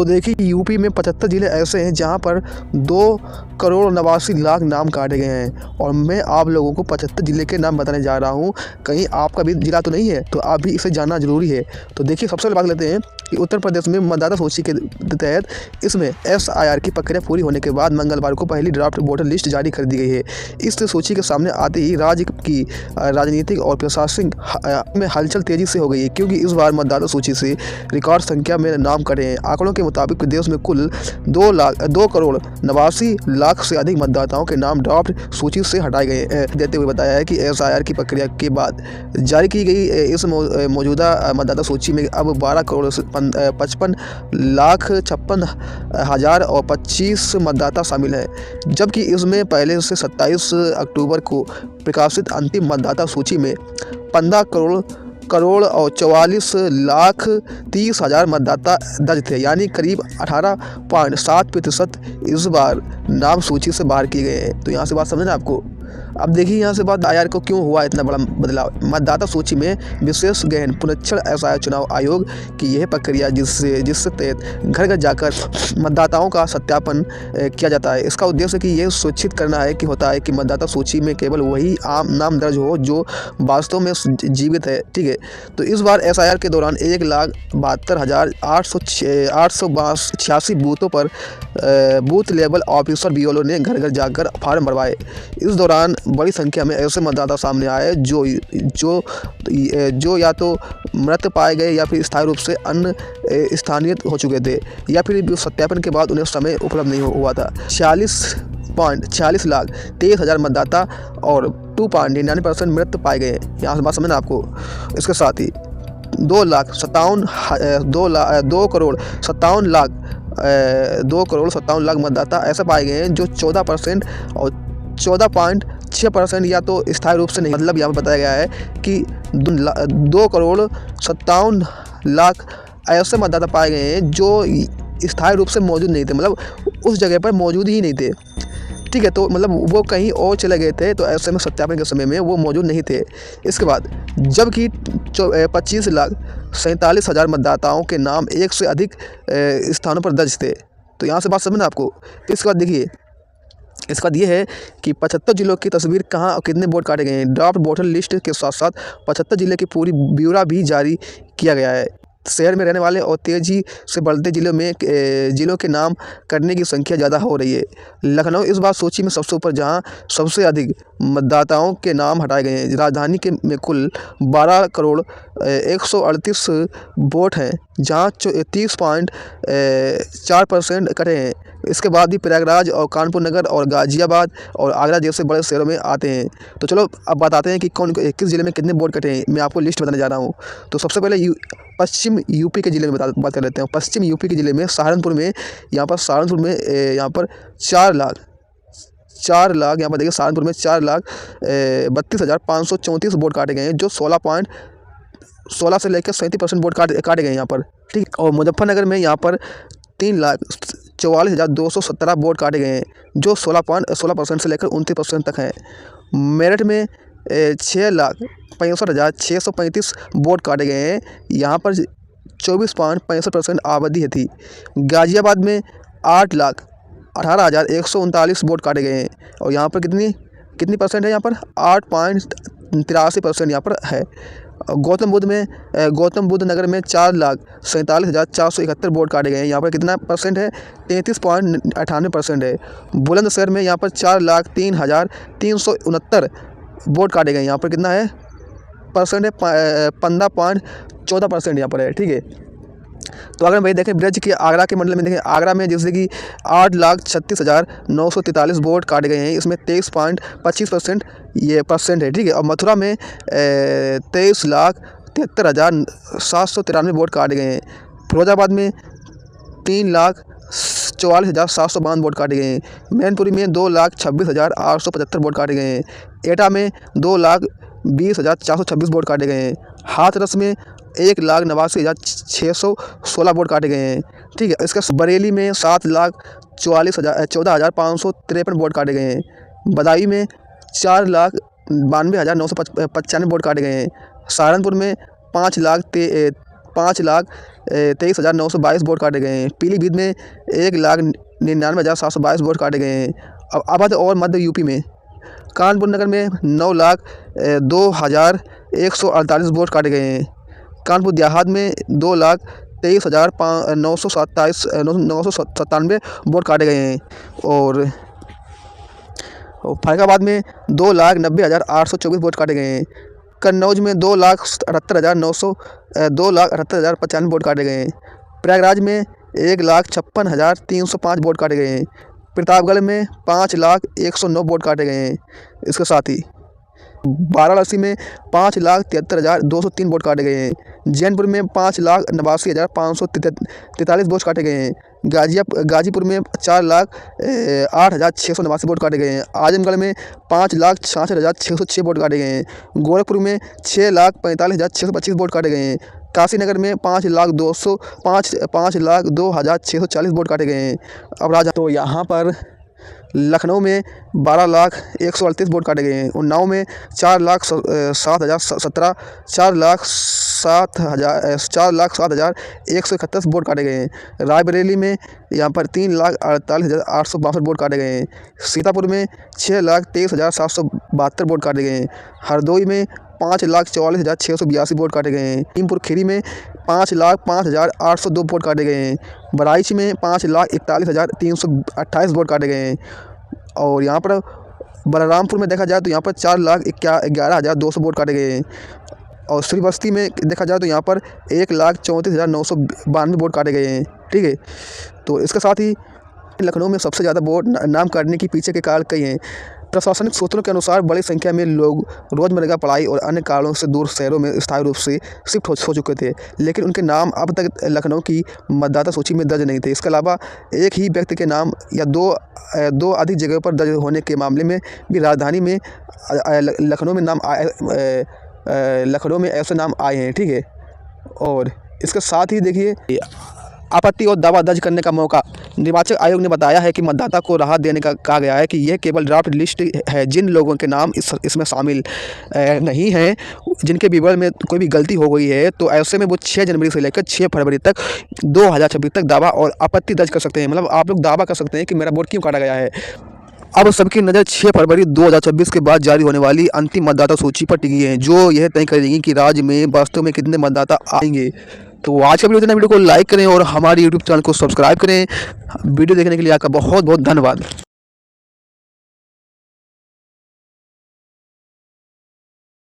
देखिए यूपी में 75 ज़िले ऐसे हैं जहां पर 2,89,00,000 नाम काटे गए हैं और मैं आप लोगों को 75 ज़िले के नाम बताने जा रहा हूं। कहीं आपका भी ज़िला तो नहीं है, तो आप भी इसे जानना ज़रूरी है। तो देखिए सबसे पहले बात लेते हैं कि उत्तर प्रदेश में मतदाता सूची के तहत इसमें SIR की प्रक्रिया पूरी होने के बाद मंगलवार को पहली ड्राफ्ट वोटर लिस्ट जारी कर दी गई है। इस सूची के सामने आते ही राज्य की राजनीतिक और प्रशासनिक में हलचल तेजी से हो गई है, क्योंकि इस बार मतदाता सूची से रिकॉर्ड संख्या में नाम कटे हैं। आंकड़ों के मुताबिक प्रदेश में कुल 2,89,00,000 से अधिक मतदाताओं के नाम ड्राफ्ट सूची से हटाए गए देते हुए बताया है कि SIR की प्रक्रिया के बाद जारी की गई इस मौजूदा मतदाता सूची में अब 12,55,56,000 और 25 मतदाता शामिल हैं, जबकि इसमें पहले से 27 अक्टूबर को प्रकाशित अंतिम मतदाता सूची में 15 करोड़ और 44,30,000 मतदाता दर्ज थे, यानी करीब 18.7% इस बार नाम सूची से बाहर किए गए हैं। तो यहाँ से बात समझना आपको। अब देखिए यहाँ से बात SIR को क्यों हुआ इतना बड़ा बदलाव। मतदाता सूची में विशेष गहन पुनरीक्षण SIR चुनाव आयोग की यह प्रक्रिया जिससे तहत घर घर जाकर मतदाताओं का सत्यापन किया जाता है। इसका उद्देश्य कि यह सुनिश्चित करना है कि मतदाता सूची में केवल वही आम नाम दर्ज हो जो वास्तव में जीवित है। ठीक है, तो इस बार SIR के दौरान 1,72,886 बूथों पर बूथ लेवल ऑफिसर BLO ने घर घर जाकर फार्म भरवाए। इस दौरान बड़ी संख्या में ऐसे मतदाता सामने आए जो या तो मृत पाए गए या फिर स्थायी रूप से अन्य स्थानीय हो चुके थे, या फिर सत्यापन के बाद उन्हें समय उपलब्ध नहीं हुआ था। 46,23,000 मतदाता और 2.99% मृत पाए गए। यहाँ से बात समझना आपको। इसके साथ ही 2,57,00,000 मतदाता ऐसे पाए गए हैं जो 14% और 14.6% या तो स्थायी रूप से नहीं। मतलब यहाँ पर बताया गया है कि 2,57,00,000 ऐसे मतदाता पाए गए हैं जो स्थायी रूप से मौजूद नहीं थे, मतलब उस जगह पर मौजूद ही नहीं थे। ठीक है, तो मतलब वो कहीं और चले गए थे, तो ऐसे में सत्यापन के समय में वो मौजूद नहीं थे। इसके बाद जबकि 25,47,000 मतदाताओं के नाम एक से अधिक स्थानों पर दर्ज थे। तो यहाँ से बात समझना आपको। इसके बाद देखिए, इसका ये है कि 75 जिलों की तस्वीर कहाँ और कितने वोट काटे गए हैं। ड्राफ्ट वोटर लिस्ट के साथ साथ 75 जिले की पूरी ब्यौरा भी जारी किया गया है। शहर में रहने वाले और तेज़ी से बढ़ते जिलों के नाम कटने की संख्या ज़्यादा हो रही है। लखनऊ इस बार सूची में सबसे ऊपर, जहां सबसे अधिक मतदाताओं के नाम हटाए गए हैं। राजधानी में कुल 12,138 वोट हैं, जहां 30.4% कटे हैं। इसके बाद भी प्रयागराज और कानपुर नगर और गाजियाबाद और आगरा जैसे बड़े शहरों में आते हैं। तो चलो अब बताते हैं कि किस ज़िले में कितने वोट कटे हैं। मैं आपको लिस्ट बताने जा रहा हूँ। तो सबसे पहले पश्चिम यूपी के ज़िले में बात कर लेते हैं। पश्चिम यूपी के ज़िले में सहारनपुर में 4 लाख यहाँ पर देखिए, सहारनपुर में 4,32,534 वोट काटे गए हैं, जो 16 से लेकर 37% वोट काटे गए हैं यहाँ पर। ठीक। और मुजफ्फरनगर में यहाँ पर 3,44,217 वोट काटे गए हैं, जो 16% से लेकर 29% तक हैं। मेरठ में 6,65,635 वोट काटे गए हैं, यहाँ पर 24.65% आबादी थी। गाजियाबाद में 8,18,139 वोट काटे गए हैं, और यहाँ पर कितनी परसेंट है, यहाँ पर 8.83% यहाँ पर है। गौतम बुद्ध नगर में 4,47,471 वोट काटे गए हैं, यहाँ पर कितना परसेंट है, 33.98% है। बुलंदशहर में यहाँ पर 4,03,369 वोट काटे गए हैं, यहाँ पर कितना है परसेंट है, 15.14% यहाँ पर है। ठीक है, तो अगर भाई देखें ब्रज के आगरा के मंडल में देखें, आगरा में जैसे कि 8,36,943 वोट काटे गए हैं, इसमें 23.25% ये परसेंट है। ठीक है, और मथुरा में 23,73,793 वोट काटे गए हैं। फिरोजाबाद में 3,44,752 वोट काटे गए हैं। मैनपुरी में 2,26,875 वोट काटे गए हैं। एटा में 2,20,426 वोट काटे गए हैं। हाथरस में 1,89,616 वोट काटे गए हैं। ठीक है, इसका बरेली में 7,14,553 वोट काटे गए हैं। बदायूं में 4,92,995 वोट काटे गए हैं। सहारनपुर में 5,13,000 5,23,922 वोट काटे गए हैं। पीलीभीत में 1,99,722 वोट काटे गए हैं। अब अवध और मध्य यूपी में कानपुर नगर में 9,02,148 वोट काटे गए हैं। कानपुर देहात में 2,23,997 वोट काटे गए हैं। और फैजाबाद में 2,90,824 वोट काटे गए हैं। कन्नौज में 2,78,95 वोट काटे गए हैं। प्रयागराज में 1,56,305 वोट काटे गए हैं। प्रतापगढ़ में 5,01,09 वोट काटे गए हैं। इसके साथ ही वाराणसी में 5,73,203 वोट काटे गए हैं। जैनपुर में 5,89,543 वोट काटे गए हैं। गाजीपुर में 4,08,689 वोट काटे गए हैं। आजमगढ़ में 5,66,606 वोट काटे गए हैं। गोरखपुर में 6,45,625 वोट काटे गए हैं। काशीनगर में 5,02,640 वोट काटे गए हैं। अब राजा तो यहाँ पर लखनऊ में 12,01,38 वोट काटे गए हैं। उन्नाव में 4,07,017 4,07,131 वोट काटे गए हैं। रायबरेली में यहाँ पर 3,48,862 वोट काटे गए हैं। सीतापुर में 6,23,772 वोट काटे गए हैं। हरदोई में 5,44,682 वोट काटे गए हैं। लखीमपुर खीरी में 5,05,802 वोट काटे गए हैं। बहराइच में 5,41,328 वोट काटे गए हैं। और यहाँ पर बलरामपुर में देखा जाए तो यहाँ पर 4,11,200 वोट काटे गए हैं। और श्रीबस्ती में देखा जाए तो यहाँ पर 1,34,992 वोट काटे गए हैं। ठीक है, तो इसके साथ ही लखनऊ में सबसे ज़्यादा वोट नाम काटने के पीछे के कारण कई हैं। प्रशासनिक सूत्रों के अनुसार बड़ी संख्या में लोग रोज़मर्रा पढ़ाई और अन्य कारणों से दूर शहरों में स्थायी रूप से शिफ्ट हो चुके थे, लेकिन उनके नाम अब तक लखनऊ की मतदाता सूची में दर्ज नहीं थे। इसके अलावा एक ही व्यक्ति के नाम या दो अधिक जगह पर दर्ज होने के मामले में भी राजधानी में लखनऊ में ऐसे नाम आए हैं। ठीक है, और इसके साथ ही देखिए आपत्ति और दावा दर्ज करने का मौका। निर्वाचन आयोग ने बताया है कि मतदाता को राहत देने का कहा गया है कि यह केवल ड्राफ्ट लिस्ट है। जिन लोगों के नाम इसमें शामिल नहीं हैं, जिनके विवरण में कोई भी गलती हो गई है, तो ऐसे में वो 6 जनवरी से लेकर 6 फरवरी तक 2026 तक दावा और आपत्ति दर्ज कर सकते हैं। मतलब आप लोग दावा कर सकते हैं कि मेरा वोट क्यों काटा गया है। अब सबकी नज़र 6 फरवरी 2026 के बाद जारी होने वाली अंतिम मतदाता सूची पर टिकी है, जो यह तय करेगी कि राज्य में वास्तव में कितने मतदाता आएंगे। तो आज का वीडियो को लाइक करें और हमारे यूट्यूब चैनल को सब्सक्राइब करें। वीडियो देखने के लिए आपका बहुत बहुत धन्यवाद।